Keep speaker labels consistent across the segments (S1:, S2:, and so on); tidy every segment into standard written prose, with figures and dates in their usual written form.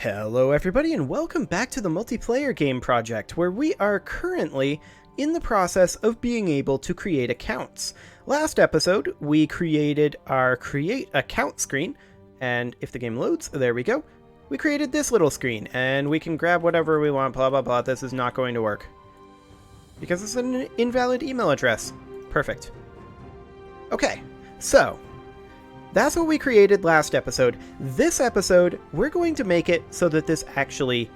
S1: Hello everybody and welcome back to the multiplayer game project, where we are currently in the process of being able to create accounts. Last episode we created our create account screen, and if the game loads, there we go. We created this little screen and we can grab whatever we want, blah blah blah. This is not going to work because it's an invalid email address. Perfect. Okay, so that's what we created last episode. This episode, we're going to make it so that this actually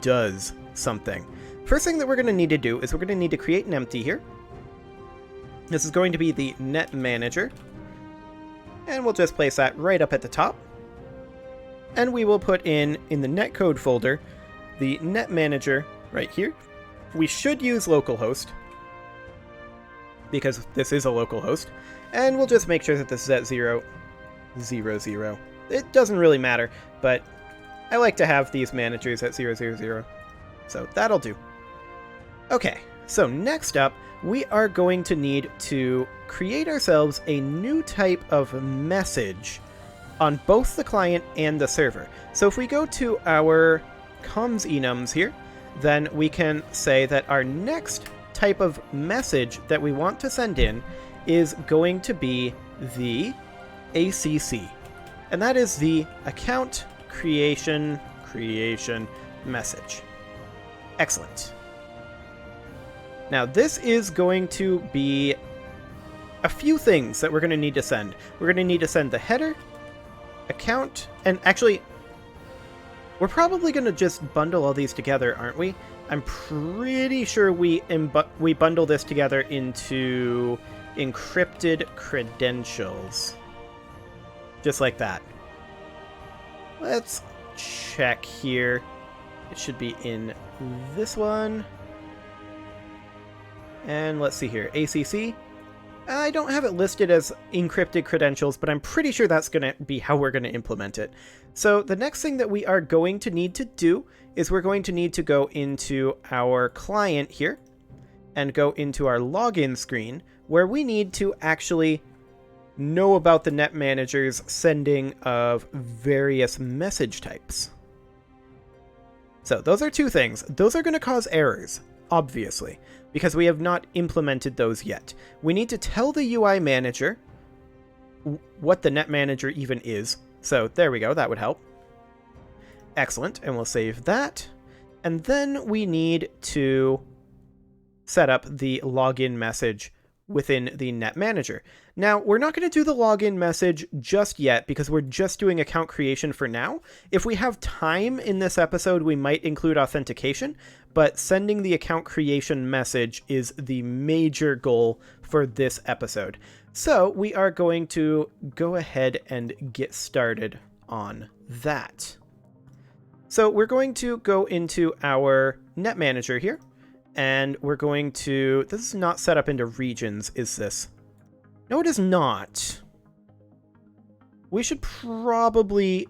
S1: does something. First thing that we're going to need to do is we're going to need to create an empty here. This is going to be the net manager. And we'll just place that right up at the top. And we will put in the netcode folder, the net manager right here. We should use localhost, because this is a localhost. And we'll just make sure that this is at 0, 0, 0. It doesn't really matter, but I like to have these managers at 0, 0, 0. So that'll do. Okay, so next up, we are going to need to create ourselves a new type of message on both the client and the server. So if we go to our comms enums here, then we can say that our next type of message that we want to send in is going to be the ACC, and that is the account creation message. Excellent. Now this is going to be a few things that we're going to need to send. We're going to need to send the header, account, and actually we're probably going to just bundle all these together, aren't we? I'm pretty sure we bundle this together into encrypted credentials. Just like that. Let's check here. It should be in this one. And let's see here. ACC. I don't have it listed as encrypted credentials, but I'm pretty sure that's going to be how we're going to implement it. So the next thing that we are going to need to do is we're going to need to go into our client here and go into our login screen, where we need to actually know about the net manager's sending of various message types. So those are two things. Those are going to cause errors, obviously, because we have not implemented those yet. We need to tell the UI manager what the net manager even is. So there we go, that would help. Excellent, and we'll save that. And then we need to set up the login message within the net manager. Now, we're not going to do the login message just yet because we're just doing account creation for now. If we have time in this episode, we might include authentication, but sending the account creation message is the major goal for this episode. So we are going to go ahead and get started on that. So we're going to go into our net manager here. And we're going to... This is not set up into regions, is this? No, it is not. We should probably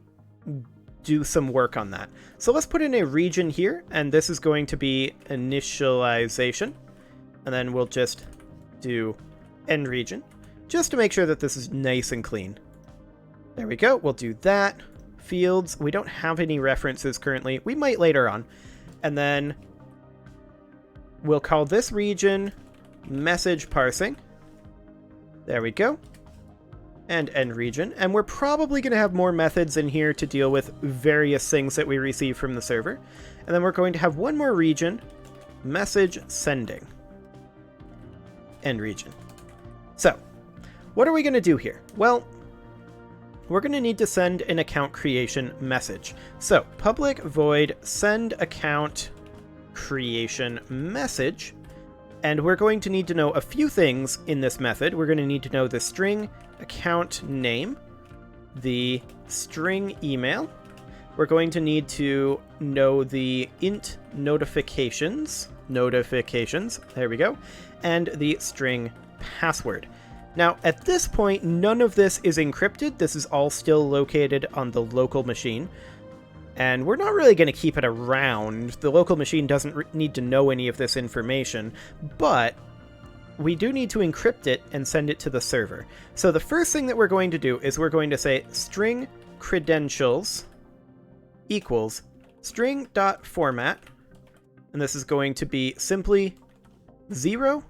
S1: do some work on that. So let's put in a region here, and this is going to be initialization. And then we'll just do end region, just to make sure that this is nice and clean. There we go. We'll do that. Fields. We don't have any references currently. We might later on. And then we'll call this region message parsing. There we go. And end region. And we're probably going to have more methods in here to deal with various things that we receive from the server. And then we're going to have one more region, message sending. End region. So, what are we going to do here? Well, we're going to need to send an account creation message. So, public void send account creation message, and we're going to need to know a few things in this method. We're going to need to know the string account name, the string email. We're going to need to know the int notifications, there we go, and the string password. Now, at this point, none of this is encrypted. This is all still located on the local machine. And we're not really going to keep it around. The local machine doesn't need to know any of this information, but we do need to encrypt it and send it to the server. So the first thing that we're going to do is we're going to say string credentials equals string.format, and this is going to be simply 0,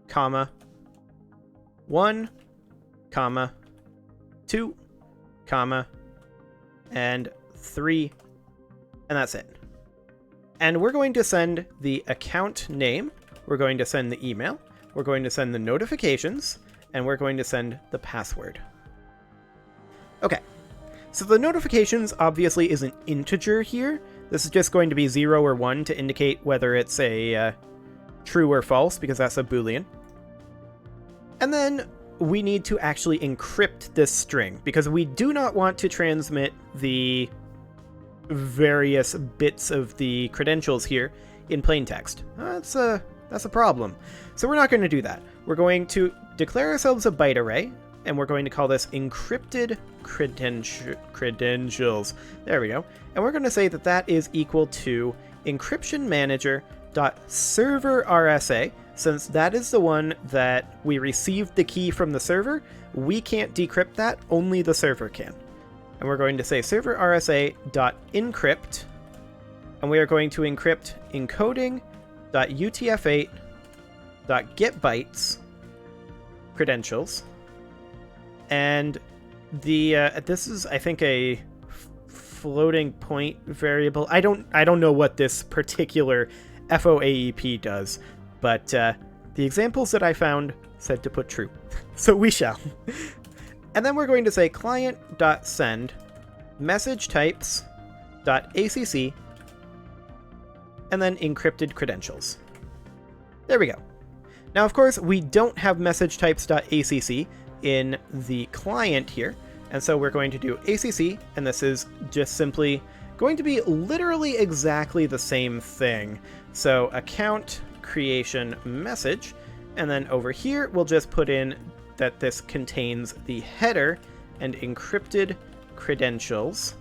S1: comma, 1, comma, 2, comma, and 3, and that's it. And we're going to send the account name, we're going to send the email, we're going to send the notifications, and we're going to send the password. Okay, so the notifications obviously is an integer here. This is just going to be 0 or 1 to indicate whether it's a true or false, because that's a Boolean. And then we need to actually encrypt this string, because we do not want to transmit the various bits of the credentials here in plain text. That's a problem. So we're not going to do that. We're going to declare ourselves a byte array, and we're going to call this encrypted credentials. There we go. And we're going to say that that is equal to encryption manager.server RSA. Since that is the one that we received the key from the server, we can't decrypt that, only the server can. And we're going to say server RSA.encrypt, and we are going to encrypt encoding.utf8.getBytes credentials. And the this is, I think, a floating point variable. I don't know what this particular FOAEP does, but the examples that I found said to put true, so we shall. And then we're going to say client.send message types.acc, and then encrypted credentials. There we go. Now, of course, we don't have message types.acc in the client here, and so we're going to do acc, and this is just simply going to be literally exactly the same thing. So account creation message, and then over here we'll just put in that this contains the header and encrypted credentials.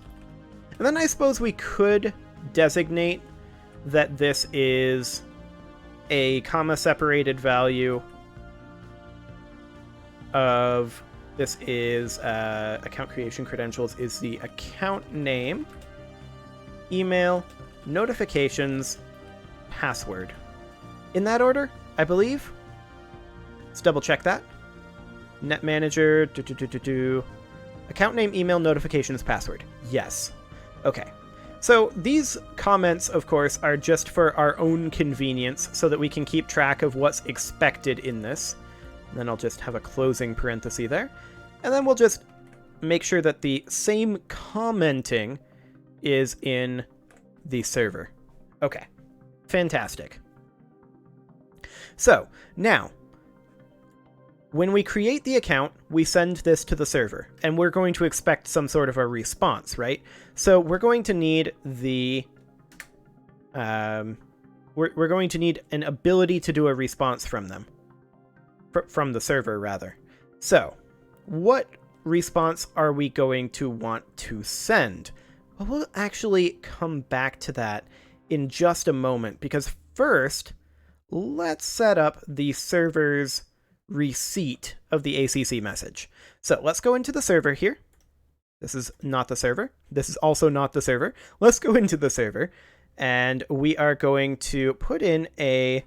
S1: And then I suppose we could designate that this is a comma separated value of, this is account creation credentials is the account name, email, notifications, password. In that order, I believe. Let's double check that. Net manager, account name, email, notifications, password. Yes. Okay. So these comments, of course, are just for our own convenience so that we can keep track of what's expected in this. And then I'll just have a closing parenthesis there. And then we'll just make sure that the same commenting is in the server. Okay. Fantastic. So now, when we create the account, we send this to the server, and we're going to expect some sort of a response, right? So we're going to need the we're going to need an ability to do a response from them, from the server rather. So what response are we going to want to send? Well, we'll actually come back to that in just a moment, because first, let's set up the server's receipt of the ACC message. So let's go into the server here. This is not the server. This is also not the server. Let's go into the server, and we are going to put in a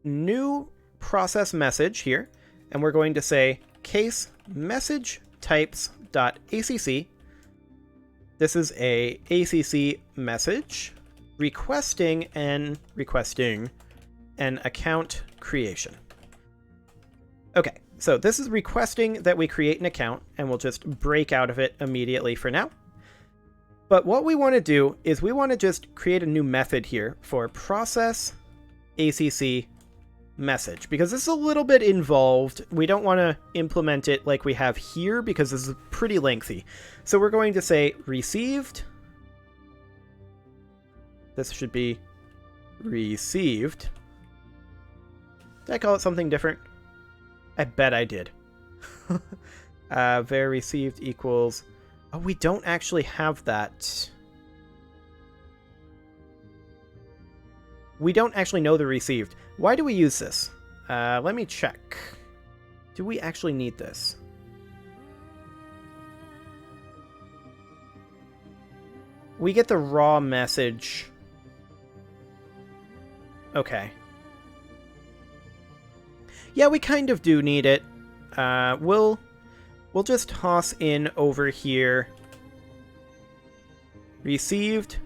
S1: new process message here, and we're going to say case message types.acc. This is a ACC message requesting an account creation. Okay, so this is requesting that we create an account, and we'll just break out of it immediately for now. But what we want to do is we want to just create a new method here for process ACC message, because this is a little bit involved. We don't want to implement it like we have here because this is pretty lengthy. So we're going to say received. This should be received. Did I call it something different? I bet I did. Var received equals... Oh, we don't actually have that. We don't actually know the received. Why do we use this? Let me check. Do we actually need this? We get the raw message. Okay. Yeah, we kind of do need it. We'll just toss in over here. Received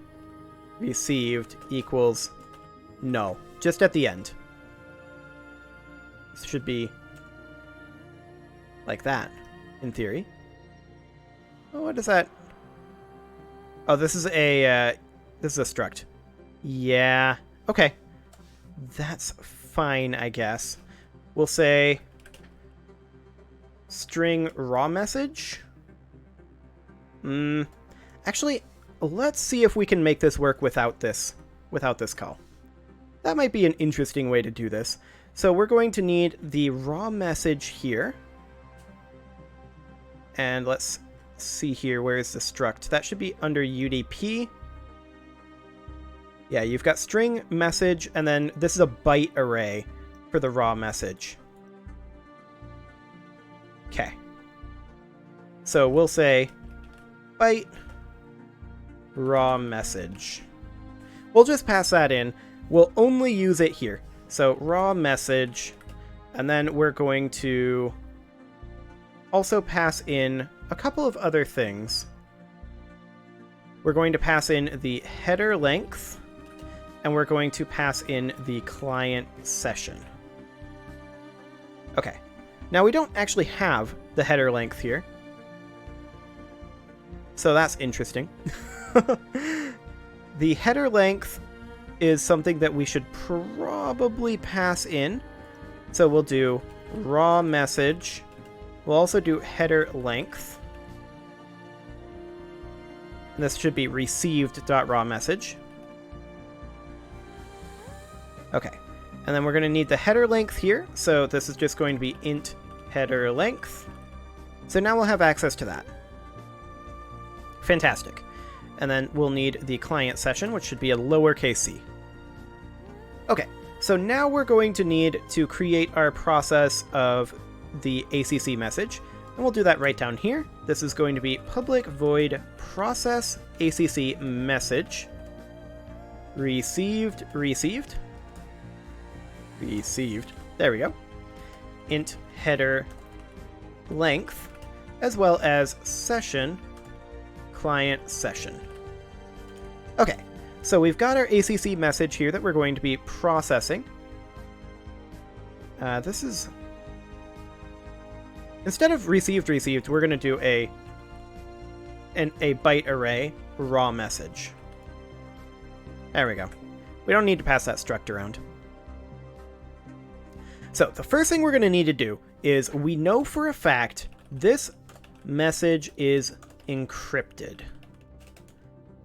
S1: equals null. Just at the end. This should be like that, in theory. Oh, what is that? Oh, this is a struct. Yeah. Okay. That's fine, I guess. We'll say string raw message. Actually, let's see if we can make this work without this call. That might be an interesting way to do this. So we're going to need the raw message here. And let's see here, where is the struct? That should be under UDP. Yeah, you've got string message, and then this is a byte array for the raw message. Okay. So we'll say byte raw message. We'll just pass that in. We'll only use it here. So raw message, and then we're going to also pass in a couple of other things. We're going to pass in the header length, and we're going to pass in the client session. Okay. Now we don't actually have the header length here. So that's interesting. The header length is something that we should probably pass in. So we'll do raw message. We'll also do header length. And this should be received.rawMessage. Okay. And then we're going to need the header length here. So this is just going to be int header length. So now we'll have access to that. Fantastic. And then we'll need the client session, which should be a lowercase c. Okay, so now we're going to need to create our process of the ACC message. And we'll do that right down here. This is going to be public void process ACC message received. There we go. Int header length, as well as session client session. Okay, so we've got our ACC message here that we're going to be processing. This is... Instead of received, we're going to do a byte array raw message. There we go. We don't need to pass that struct around. So the first thing we're going to need to do is we know for a fact this message is encrypted.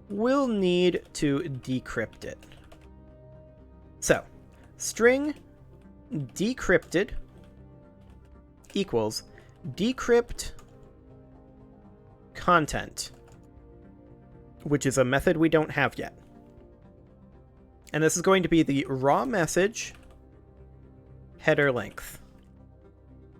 S1: We'll need to decrypt it. So string decrypted equals decrypt content, which is a method we don't have yet. And this is going to be the raw message header length.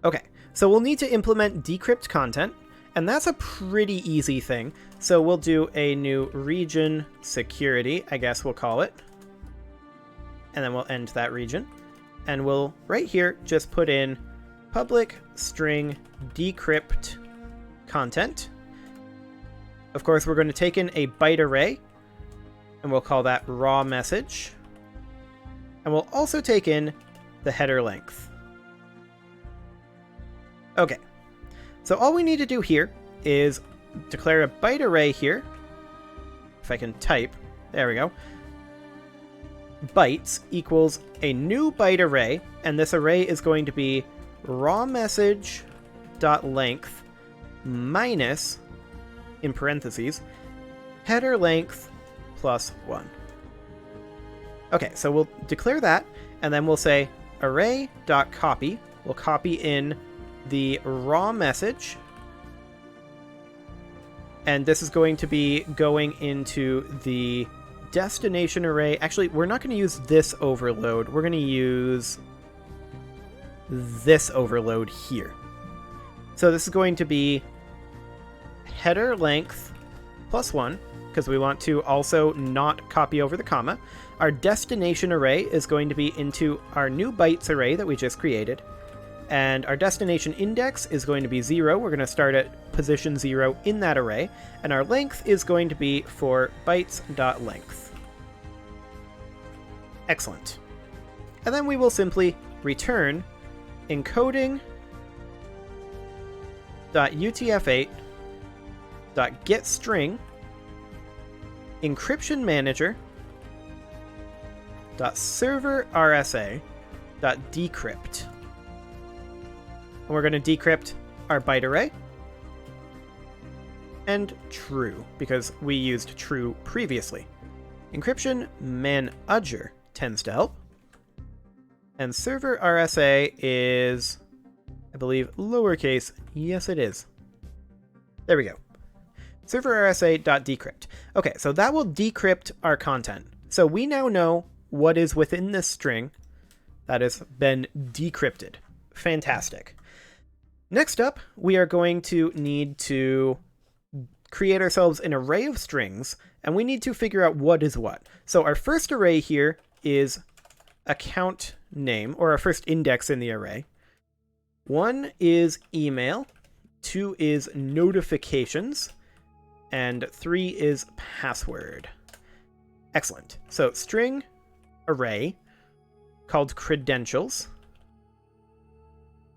S1: Okay, so we'll need to implement decrypt content, and that's a pretty easy thing. So we'll do a new region security, I guess we'll call it. And then we'll end that region. And we'll, right here, just put in public string decrypt content. Of course, we're going to take in a byte array, and we'll call that raw message. And we'll also take in the header length. Okay, so all we need to do here is declare a byte array here. If I can type, there we go. Bytes equals a new byte array, and this array is going to be raw message dot length minus, in parentheses, header length plus 1. Okay, so we'll declare that, and then we'll say array.copy. We'll copy in the raw message, and this is going to be going into the destination array. Actually, we're not going to use this overload. We're going to use this overload here. So this is going to be header length plus 1, because we want to also not copy over the comma. Our destination array is going to be into our new bytes array that we just created. And our destination index is going to be 0. We're going to start at position 0 in that array. And our length is going to be for bytes.length. Excellent. And then we will simply return encoding.utf8.getString encryption manager.serverRSA.decrypt. And we're going to decrypt our byte array and true, because we used true previously. Encryption manager tends to help. And server RSA is, I believe, lowercase. Yes, it is. There we go. Server RSA.decrypt. Okay, so that will decrypt our content. So we now know what is within this string that has been decrypted. Fantastic. Next up, we are going to need to create ourselves an array of strings, and we need to figure out what is what. So our first array here is account name, or our first index in the array. 1 is email, 2 is notifications, and 3 is password. Excellent. So string array called credentials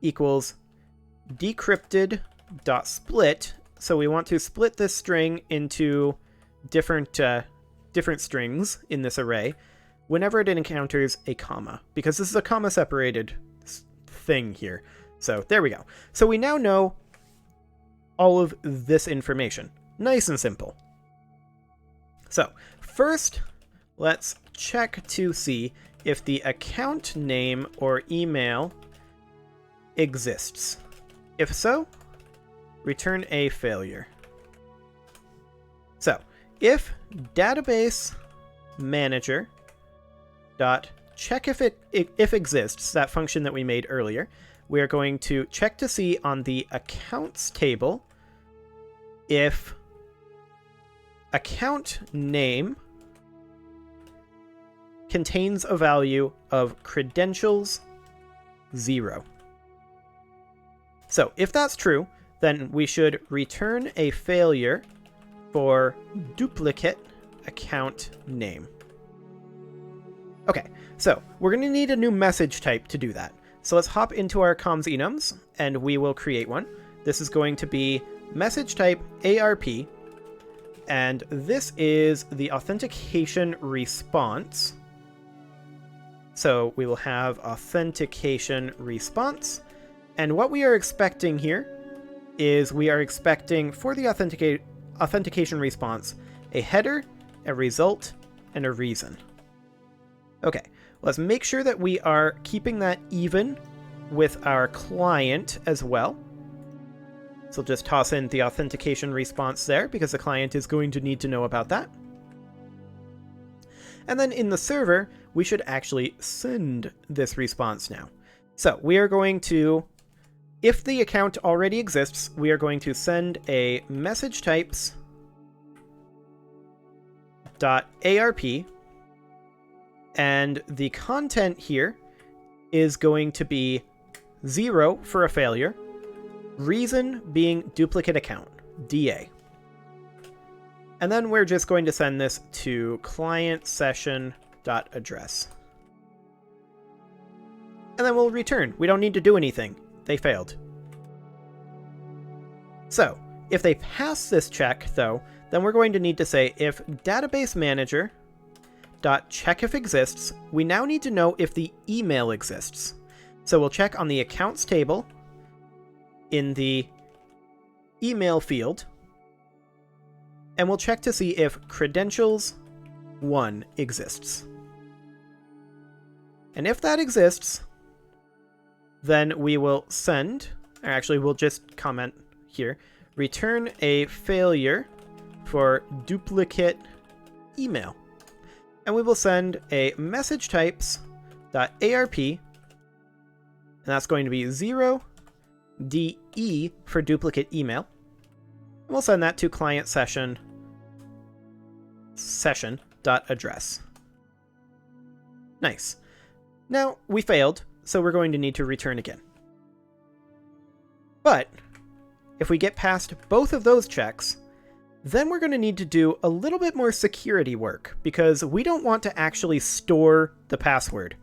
S1: equals decrypted.split. So we want to split this string into different strings in this array whenever it encounters a comma, because this is a comma separated thing here. So there we go. So we now know all of this information. Nice and simple. So first, let's check to see if the account name or email exists. If so, return a failure. So if database manager dot check if exists, that function that we made earlier, we are going to check to see on the accounts table if account name contains a value of credentials 0. So if that's true, then we should return a failure for duplicate account name. Okay, so we're going to need a new message type to do that. So let's hop into our comms enums, and we will create one. This is going to be message type ARP, and this is the authentication response. So we will have authentication response, and what we are expecting here is we are expecting for the authentication response a header, a result, and a reason. Okay, let's make sure that we are keeping that even with our client as well. So just toss in the authentication response there, because the client is going to need to know about that. And then in the server, we should actually send this response now. So we are going to, if the account already exists, we are going to send a message types .arp, and the content here is going to be 0 for a failure, reason being duplicate account, DA. And then we're just going to send this to client session.address. And then we'll return. We don't need to do anything. They failed. So, if they pass this check, though, then we're going to need to say if database manager .check if exists, we now need to know if the email exists. So we'll check on the accounts table in the email field, and we'll check to see if credentials 1 exists. And if that exists, then we will send, or actually we'll just comment here, return a failure for duplicate email. And we will send a message types .arp, and that's going to be 0 DE for duplicate email. And we'll send that to client session session.address. Nice. Now, we failed, so we're going to need to return again. But if we get past both of those checks, then we're going to need to do a little bit more security work, because we don't want to actually store the password.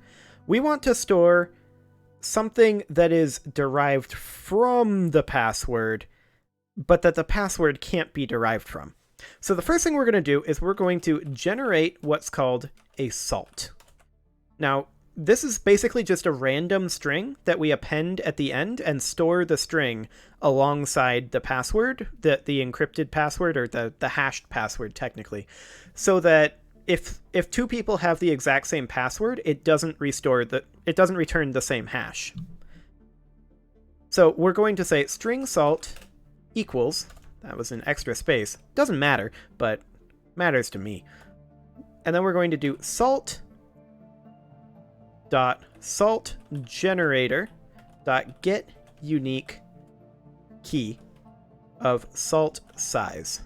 S1: We want to store something that is derived from the password, but that the password can't be derived from. So the first thing we're going to do is we're going to generate what's called a salt. Now, this is basically just a random string that we append at the end and store the string alongside the password, the encrypted password, or the hashed password technically, so that if two people have the exact same password, it doesn't return the same hash. So we're going to say string salt equals, that was an extra space, doesn't matter, but matters to me. And then we're going to do salt generator get unique key of salt size.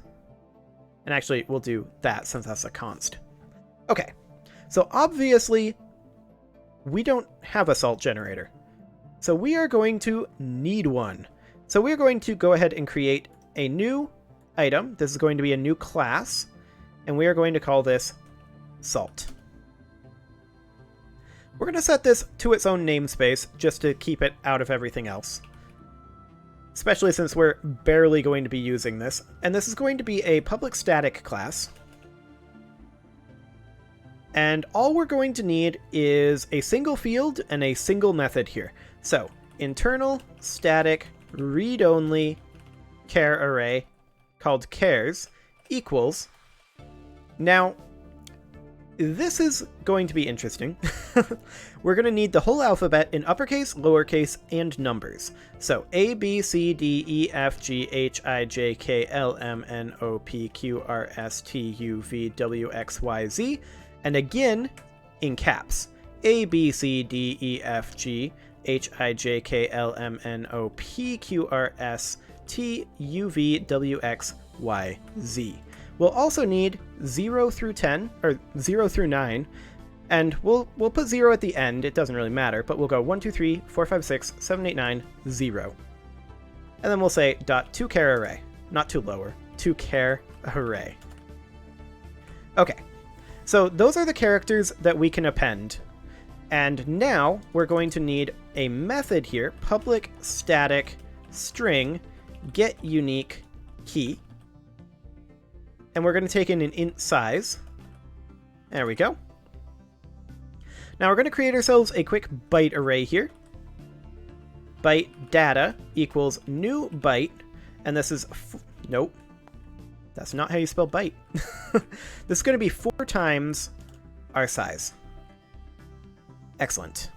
S1: And actually, we'll do that since that's a const. Okay, so obviously, we don't have a salt generator. So we are going to need one. So we're going to go ahead and create a new item. This is going to be a new class, and we are going to call this salt. We're going to set this to its own namespace just to keep it out of everything else, especially since we're barely going to be using this. And this is going to be a public static class. And all we're going to need is a single field and a single method here. So internal static read-only char array called chars equals. Now, this is going to be interesting. We're going to need the whole alphabet in uppercase, lowercase, and numbers. So A, B, C, D, E, F, G, H, I, J, K, L, M, N, O, P, Q, R, S, T, U, V, W, X, Y, Z. And again, in caps. A, B, C, D, E, F, G, H, I, J, K, L, M, N, O, P, Q, R, S, T, U, V, W, X, Y, Z. We'll also need 0 through 10, or 0 through 9, and we'll put 0 at the end, it doesn't really matter, but we'll go 1, 2, 3, 4, 5, 6, 7, 8, 9, 0. And then we'll say .toChar array, not to lower, toChar array. Okay, so those are the characters that we can append. And now we're going to need a method here, public static string get unique key. And we're going to take in an int size. There we go. Now we're going to create ourselves a quick byte array here. Byte data equals new byte. And this is... nope. That's not how you spell byte. This is going to be 4 times our size. Excellent.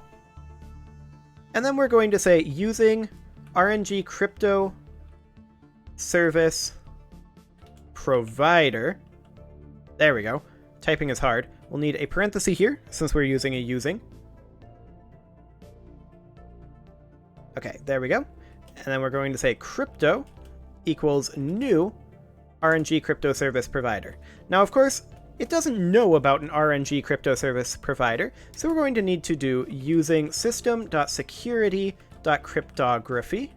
S1: And then we're going to say using RNG crypto service provider. There we go. Typing is hard. We'll need a parenthesis here since we're using a using. Okay, there we go. And then we're going to say crypto equals new RNG crypto service provider. Now, of course, it doesn't know about an RNG crypto service provider, so we're going to need to do using system.security.cryptography.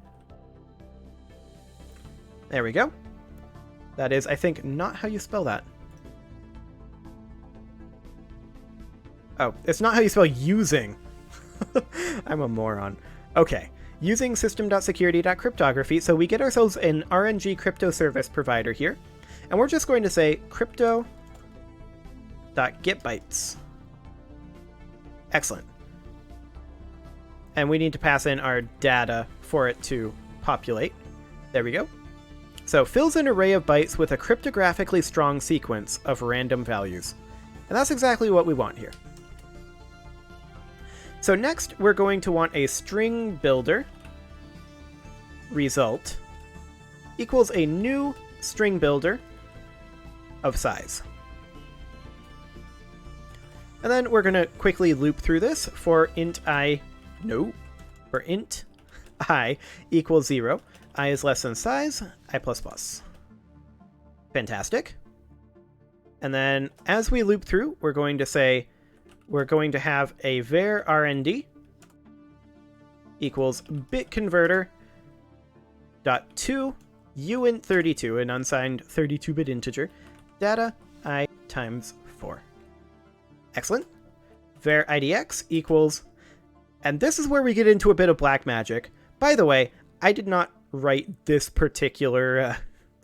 S1: There we go. That is, I think, not how you spell that. Oh, it's not how you spell using. I'm a moron. Okay, using system.security.cryptography, so we get ourselves an RNG crypto service provider here, and we're just going to say crypto.getBytes. Excellent. And we need to pass in our data for it to populate. There we go. So fills an array of bytes with a cryptographically strong sequence of random values. And that's exactly what we want here. So next, we're going to want a string builder result equals a new string builder of size. And then we're going to quickly loop through this for int I equals 0. I is less than size, I++. Fantastic. And then as we loop through, we're going to say we're going to have a var rnd equals bitconverter dot to uint32, an unsigned 32-bit integer, data I times 4. Excellent. Var idx equals, and this is where we get into a bit of black magic. By the way, I did not write this particular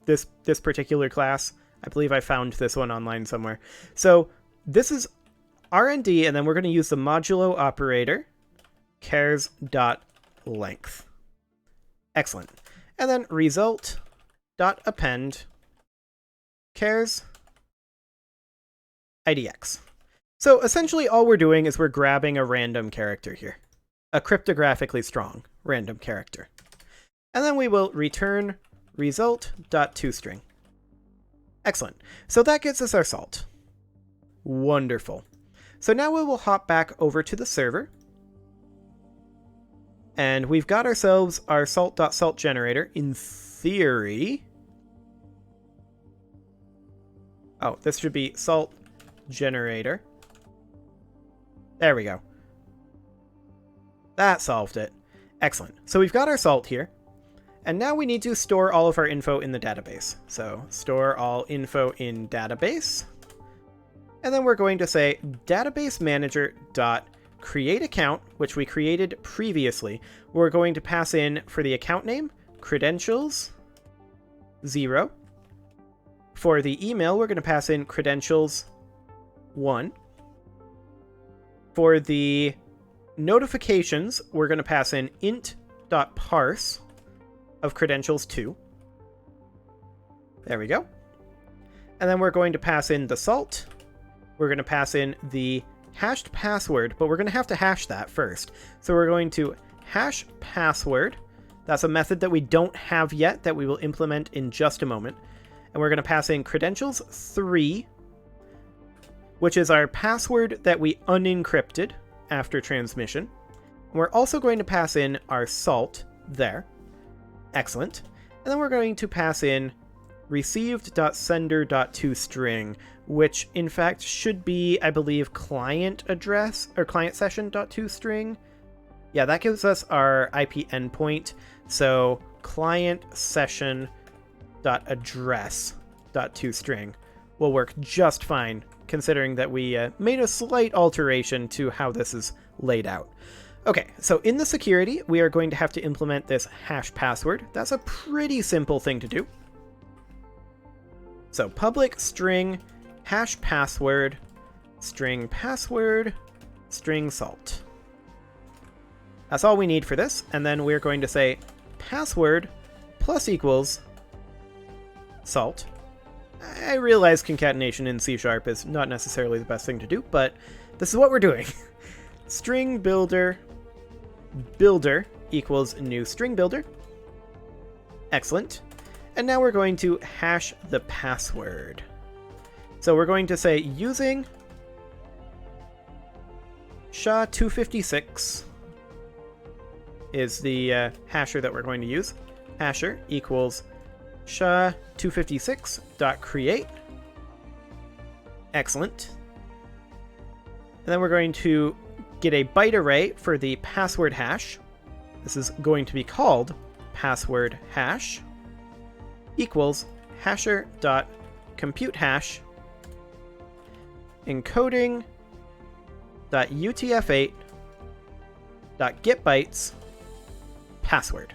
S1: this particular class. I believe I found this one online somewhere. So this is RND, and then we're going to use the modulo operator, chars.length. Excellent. And then result.append chars idx. So essentially all we're doing is we're grabbing a random character here. A cryptographically strong random character. And then we will return result.toString. Excellent. So that gets us our salt. Wonderful. So now we will hop back over to the server. And we've got ourselves our salt.salt generator. In theory... Oh, this should be salt generator. There we go. That solved it. Excellent. So we've got our salt here. And now we need to store all of our info in the database. So store all info in database. And then we're going to say database manager dot create account, which we created previously. We're going to pass in for the account name, credentials 0. For the email, we're going to pass in credentials 1. For the notifications, we're going to pass in int.parse of credentials 2. There we go. And then we're going to pass in the salt. We're going to pass in the hashed password, but we're going to have to hash that first. So we're going to hash password. That's a method that we don't have yet that we will implement in just a moment. And we're going to pass in credentials 3, which is our password that we unencrypted after transmission. And we're also going to pass in our salt there. Excellent. And then we're going to pass in received.sender.toString, which in fact should be, I believe, client address or client session.toString. Yeah, that gives us our IP endpoint. So client session.address.toString will work just fine, considering that we made a slight alteration to how this is laid out. Okay, so in the security, we are going to have to implement this hash password. That's a pretty simple thing to do. So public string hash password, string password, string salt. That's all we need for this. And then we're going to say password plus equals salt. I realize concatenation in C# is not necessarily the best thing to do, but this is what we're doing. String builder equals new string builder. Excellent. And now we're going to hash the password. So we're going to say using SHA-256 is the hasher that we're going to use. Hasher equals SHA-256.create. Excellent. And then we're going to get a byte array for the password hash. This is going to be called password hash equals hasher.computehash encoding.utf8.getBytes password.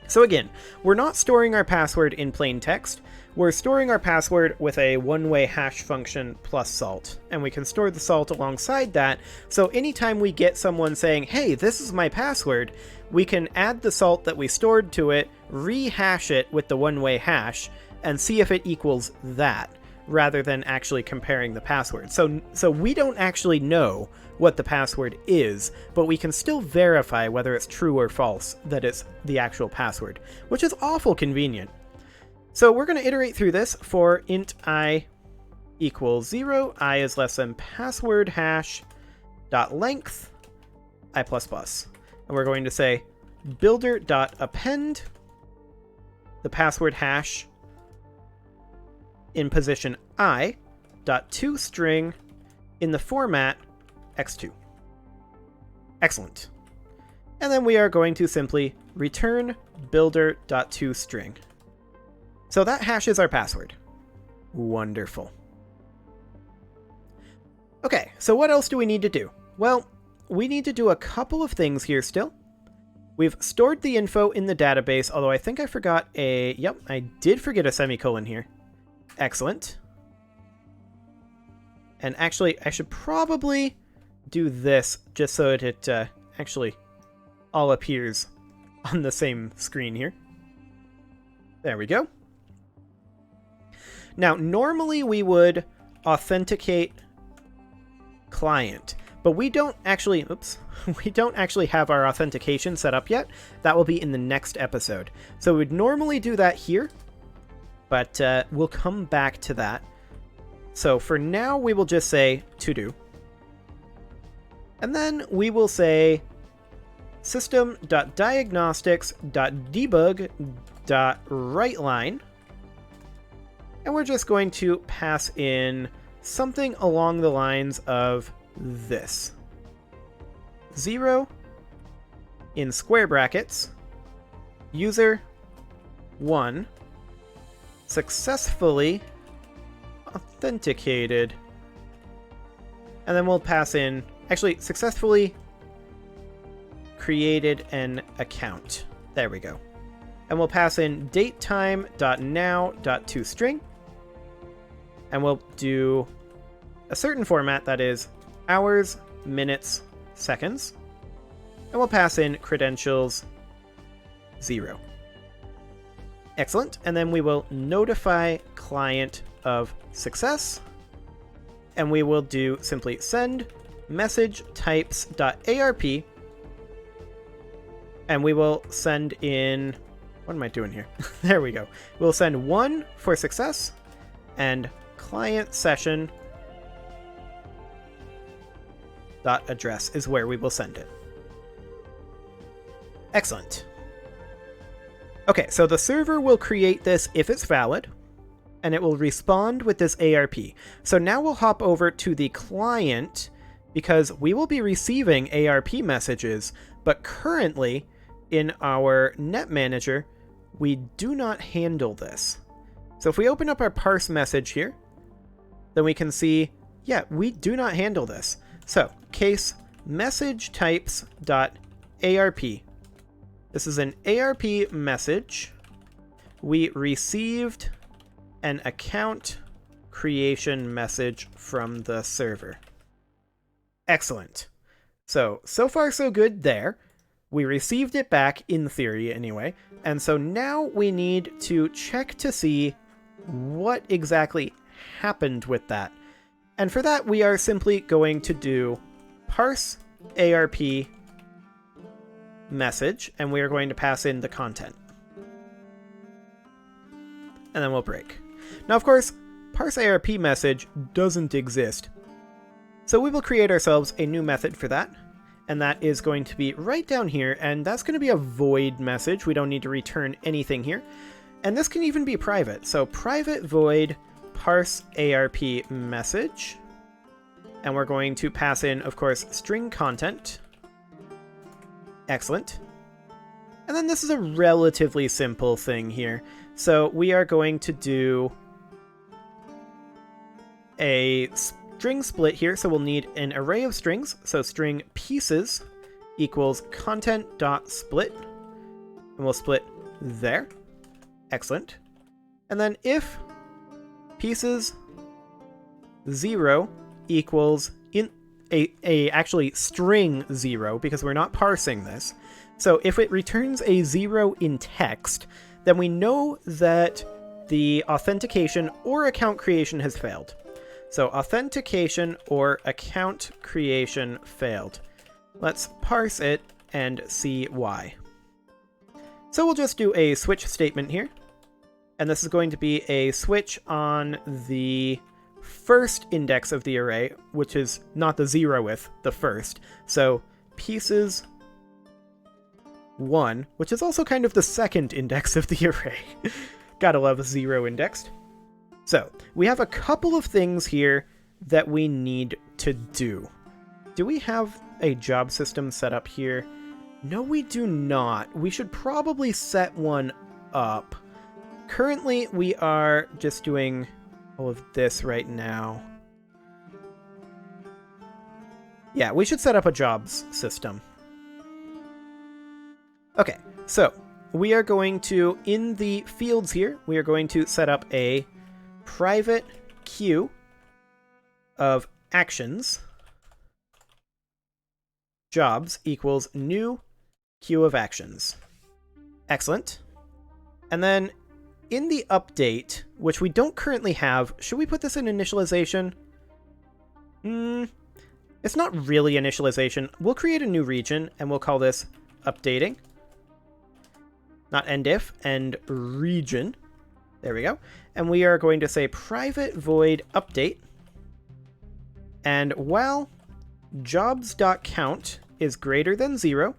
S1: So again, we're not storing our password in plain text. We're storing our password with a one-way hash function plus salt, and we can store the salt alongside that. So anytime we get someone saying, hey, this is my password, we can add the salt that we stored to it, rehash it with the one-way hash, and see if it equals that, rather than actually comparing the password. So we don't actually know what the password is, but we can still verify whether it's true or false that it's the actual password, which is awful convenient. So we're going to iterate through this for int I equals 0, I is less than password hash dot length I++. And we're going to say builder dot append the password hash in position I, .toString in the format x2. Excellent. And then we are going to simply return builder.toString. So that hashes our password. Wonderful. Okay, so what else do we need to do? Well, we need to do a couple of things here still. We've stored the info in the database, although I think I forgot a... Yep, I did forget a semicolon here. Excellent. And actually, I should probably do this just so that it actually all appears on the same screen here. There we go. Now, normally we would authenticate client, but we don't actually, we don't actually have our authentication set up yet. That will be in the next episode. So we'd normally do that here, but we'll come back to that. So for now, we will just say to do. And then we will say system.diagnostics.debug.writeLine. And we're just going to pass in something along the lines of this. 0 in square brackets, user 1 successfully authenticated. And then we'll pass in, actually, successfully created an account. There we go. And we'll pass in datetime.now.toString. And we'll do a certain format that is hours, minutes, seconds. And we'll pass in credentials 0. Excellent. And then we will notify client of success. And we will do simply send message types.arp. And we will send in... What am I doing here? There we go. We'll send 1 for success and client session dot address is where we will send it. Excellent. Okay, so the server will create this if it's valid, and it will respond with this ARP. So now we'll hop over to the client because we will be receiving ARP messages, but currently in our net manager, we do not handle this. So if we open up our parse message here, then we can see, yeah, we do not handle this. So case message types.arp. This is an ARP message. We received an account creation message from the server. Excellent. So far so good there. We received it back, in theory anyway, and so now we need to check to see what exactly happened with that. And for that, we are simply going to do parse ARP message, and we are going to pass in the content. And then we'll break. Now, of course, parse ARP message doesn't exist. So we will create ourselves a new method for that. And that is going to be right down here, and that's going to be a void message. We don't need to return anything here. And this can even be private. So private void parse ARP message. And we're going to pass in, of course, string content. Excellent. And then this is a relatively simple thing here. So we are going to do a string split here, so we'll need an array of strings. So string pieces equals content.split, and we'll split there. Excellent. And then if pieces 0 equals in actually string 0, because we're not parsing this. So if it returns a 0 in text, then we know that the authentication or account creation has failed. So authentication or account creation failed. Let's parse it and see why. So we'll just do a switch statement here. And this is going to be a switch on the first index of the array, which is not the 0th, the first. So pieces 1, which is also kind of the second index of the array. Gotta love 0 indexed. So we have a couple of things here that we need to do. Do we have a job system set up here? No, we do not. We should probably set one up. Currently, we are just doing all of this right now. Yeah, we should set up a jobs system. Okay, so we are going to, in the fields here, we are going to set up a private queue of actions. Jobs equals new queue of actions. Excellent. And then in the update, which we don't currently have, should we put this in initialization? It's not really initialization. We'll create a new region and we'll call this updating. Not endif, end region. There we go. And we are going to say private void update. And while jobs.count is greater than 0,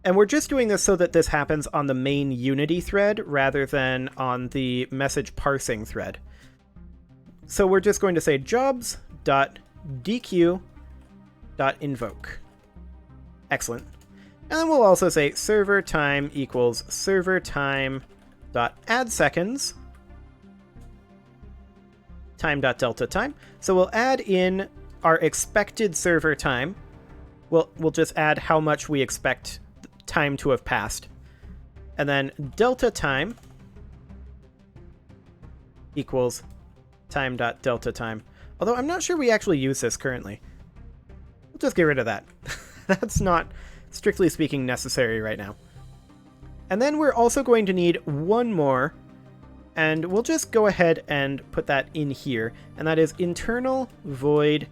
S1: and we're just doing this so that this happens on the main Unity thread rather than on the message parsing thread. So we're just going to say jobs.dequeue.invoke. Excellent. And then we'll also say server time equals server time dot add seconds time dot delta time. So we'll add in our expected server time. We'll just add how much we expect time to have passed. And then delta time equals time dot delta time. Although I'm not sure we actually use this currently. We'll just get rid of that. That's not, strictly speaking, necessary right now. And then we're also going to need one more, and we'll just go ahead and put that in here, and that is internal void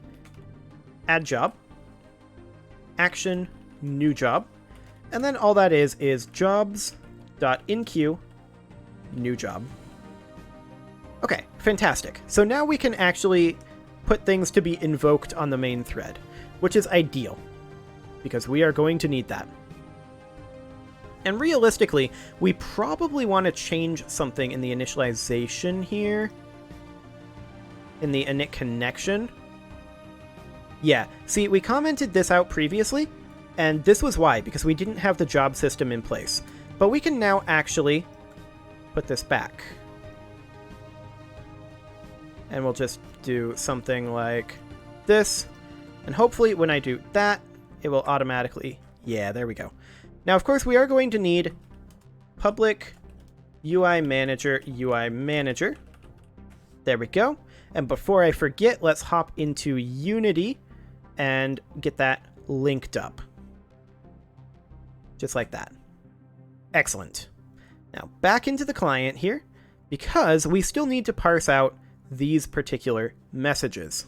S1: add job, action new job, and then all that is jobs.inqueue new job. Okay, fantastic. So now we can actually put things to be invoked on the main thread, which is ideal, because we are going to need that. And realistically, we probably want to change something in the initialization here. In the init connection. Yeah, see, we commented this out previously, and this was why, because we didn't have the job system in place. But we can now actually put this back. And we'll just do something like this. And hopefully when I do that, it will automatically... Yeah, there we go. Now, of course, we are going to need public UI manager, UI manager. There we go. And before I forget, let's hop into Unity and get that linked up. Just like that. Excellent. Now, back into the client here, because we still need to parse out these particular messages.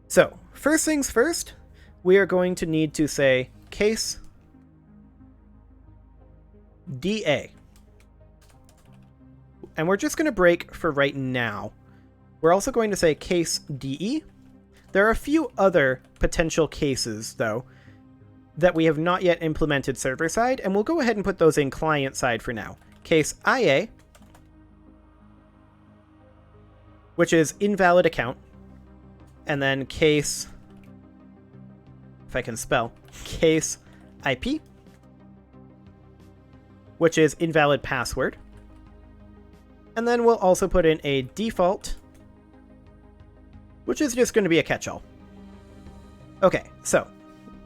S1: So, first things first, we are going to need to say case DA. And we're just going to break for right now. We're also going to say case DE. There are a few other potential cases, though, that we have not yet implemented server-side, and we'll go ahead and put those in client-side for now. Case IA, which is invalid account, and then case, if I can spell, case IP, which is invalid password. And then we'll also put in a default, which is just going to be a catch-all. Okay, so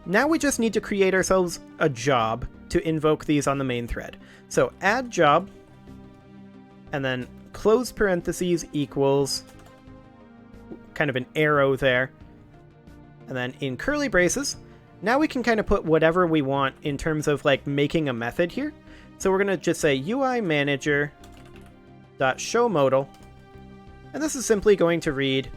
S1: now we just need to create ourselves a job to invoke these on the main thread. So add job, and then close parentheses equals kind of an arrow there. And then in curly braces, now we can kind of put whatever we want in terms of like making a method here. So we're going to just say UI manager dot show modal, and this is simply going to read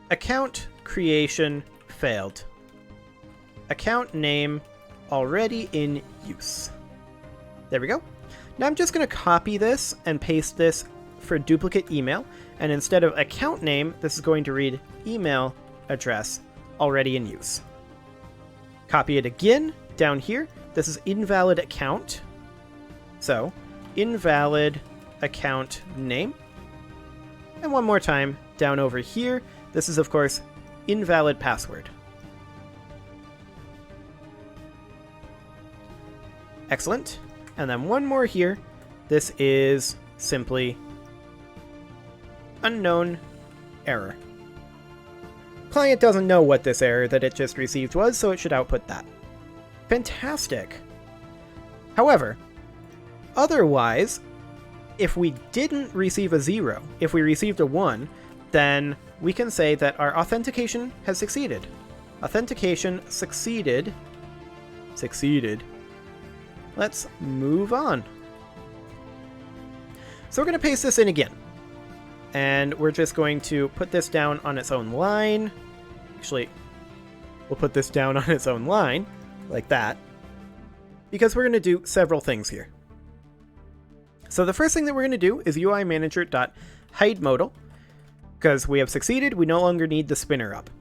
S1: account creation failed. Account name already in use. There we go. Now I'm just going to copy this and paste this for duplicate email, and instead of account name, this is going to read email address already in use. Copy it again down here. This is invalid account. So, invalid account name. And one more time, down over here, this is, of course, invalid password. Excellent. And then one more here. This is simply unknown error. Client doesn't know what this error that it just received was, so it should output that. Fantastic. However, otherwise, if we didn't receive a 0, if we received a 1, then we can say that our authentication has succeeded. Authentication succeeded. Let's move on. So we're going to paste this in again. And we're just going to put this down on its own line. Actually, we'll put this down on its own line, like that. Because we're going to do several things here. So the first thing that we're going to do is uimanager.hideModal. Because we have succeeded, we no longer need the spinner up.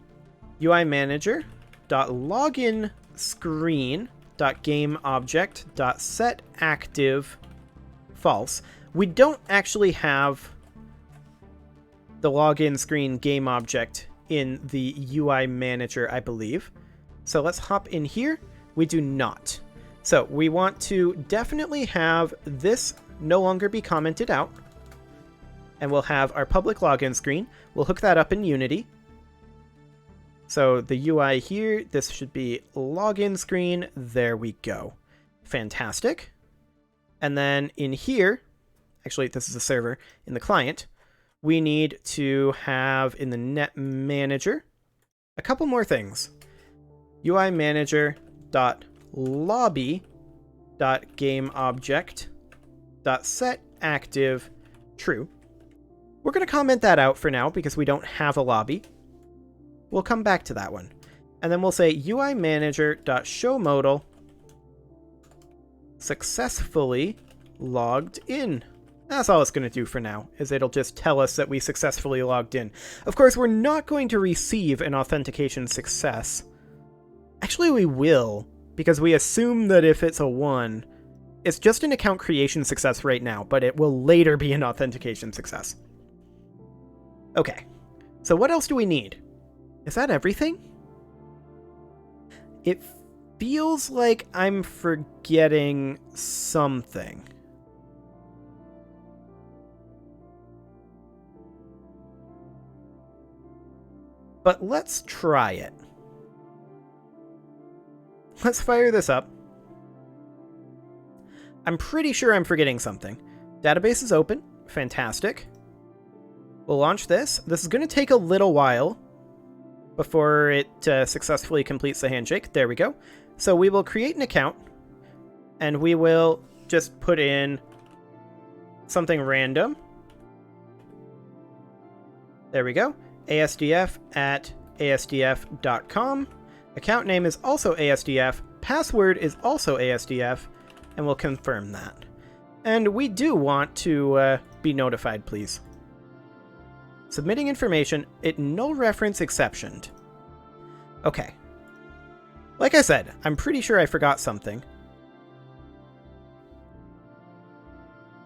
S1: uimanager.loginscreen.gameObject.setActive false. We don't actually have the login screen game object in the UI manager, I believe. So let's hop in here. We do not. So we want to definitely have this no longer be commented out. And we'll have our public login screen. We'll hook that up in Unity. So the UI here, this should be login screen. There we go. Fantastic. And then in here, actually this is a server, in the client, we need to have in the net manager a couple more things. uimanager.lobby.gameObject.setActive true. We're going to comment that out for now because we don't have a lobby. We'll come back to that one. And then we'll say uimanager.showModal successfully logged in. That's all it's going to do for now, is it'll just tell us that we successfully logged in. Of course, we're not going to receive an authentication success. Actually, we will, because we assume that if it's a 1, it's just an account creation success right now, but it will later be an authentication success. Okay, so what else do we need? Is that everything? It feels like I'm forgetting something. But let's try it. Let's fire this up. I'm pretty sure I'm forgetting something. Database is open. Fantastic. We'll launch this. This is going to take a little while before it successfully completes the handshake. There we go. So we will create an account, and we will just put in something random. There we go. ASDF@ASDF.com. Account name is also ASDF. Password is also ASDF. And we'll confirm that. And we do want to be notified, please. Submitting information, it null reference exceptioned. Okay. Like I said, I'm pretty sure I forgot something.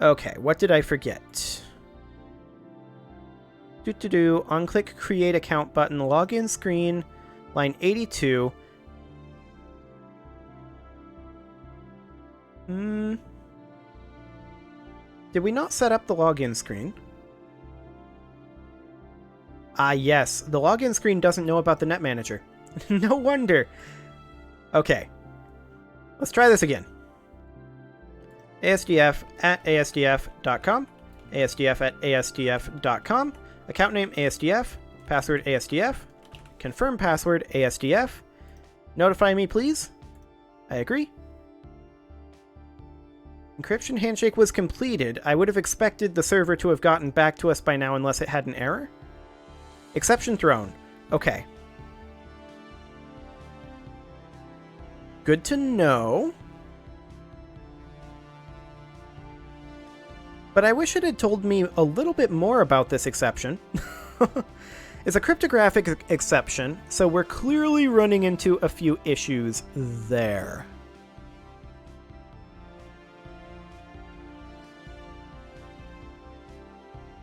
S1: Okay, what did I forget? On click create account button, login screen, line 82. Did we not set up the login screen? Ah, yes. The login screen doesn't know about the net manager. No wonder. Okay. Let's try this again. ASDF@ASDF.com. ASDF@ASDF.com. Account name ASDF. Password ASDF. Confirm password ASDF. Notify me, please. I agree. Encryption handshake was completed. I would have expected the server to have gotten back to us by now unless it had an error. Exception thrown. Okay. Good to know. But I wish it had told me a little bit more about this exception. It's a cryptographic exception, so we're clearly running into a few issues there.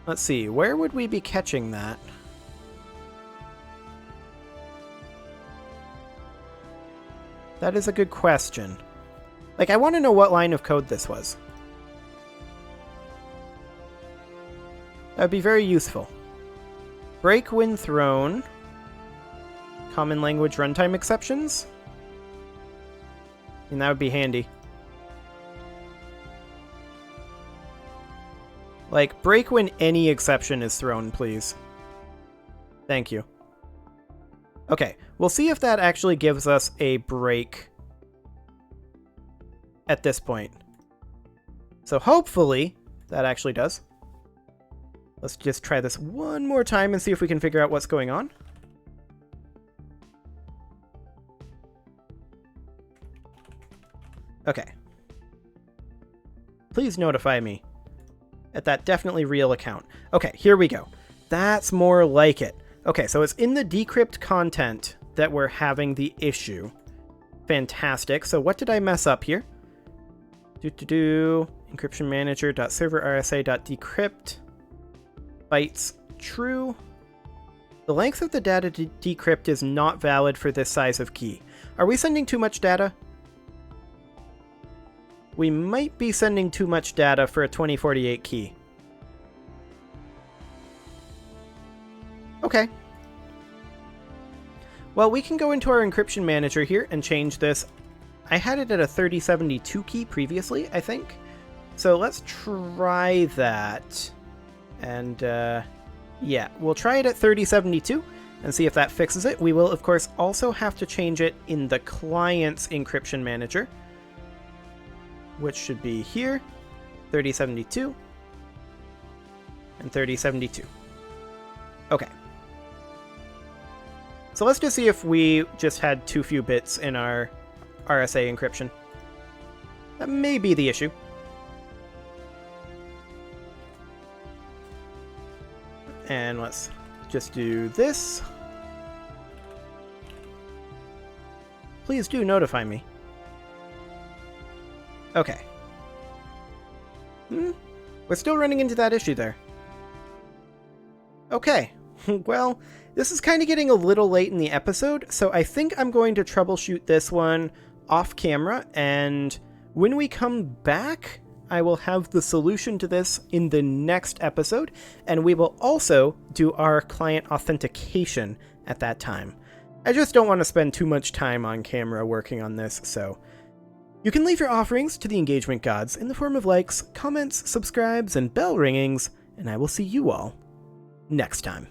S1: Let's see, where would we be catching that? That is a good question. Like, I want to know what line of code this was. That would be very useful. Break when thrown. Common language runtime exceptions. And that would be handy. Like, break when any exception is thrown, please. Thank you. Okay, we'll see if that actually gives us a break at this point. So hopefully that actually does. Let's just try this one more time and see if we can figure out what's going on. Okay. Please notify me at that definitely real account. Okay, here we go. That's more like it. Okay, so it's in the decrypt content that we're having the issue. Fantastic. So what did I mess up here? Encryption manager.server rsa.decrypt bytes true. The length of the data to decrypt is not valid for this size of key. Are we sending too much data? We might be sending too much data for a 2048 key. Okay. Well, we can go into our encryption manager here and change this. I had it at a 3072 key previously, I think. So let's try that. And yeah, we'll try it at 3072 and see if that fixes it. We will, of course, also have to change it in the client's encryption manager, which should be here, 3072 and 3072. Okay. So let's just see if we just had too few bits in our RSA encryption. That may be the issue. And let's just do this. Please do notify me. Okay. We're still running into that issue there. Okay. Well, this is kind of getting a little late in the episode, so I think I'm going to troubleshoot this one off camera, and when we come back, I will have the solution to this in the next episode, and we will also do our client authentication at that time. I just don't want to spend too much time on camera working on this, so you can leave your offerings to the engagement gods in the form of likes, comments, subscribes, and bell ringings, and I will see you all next time.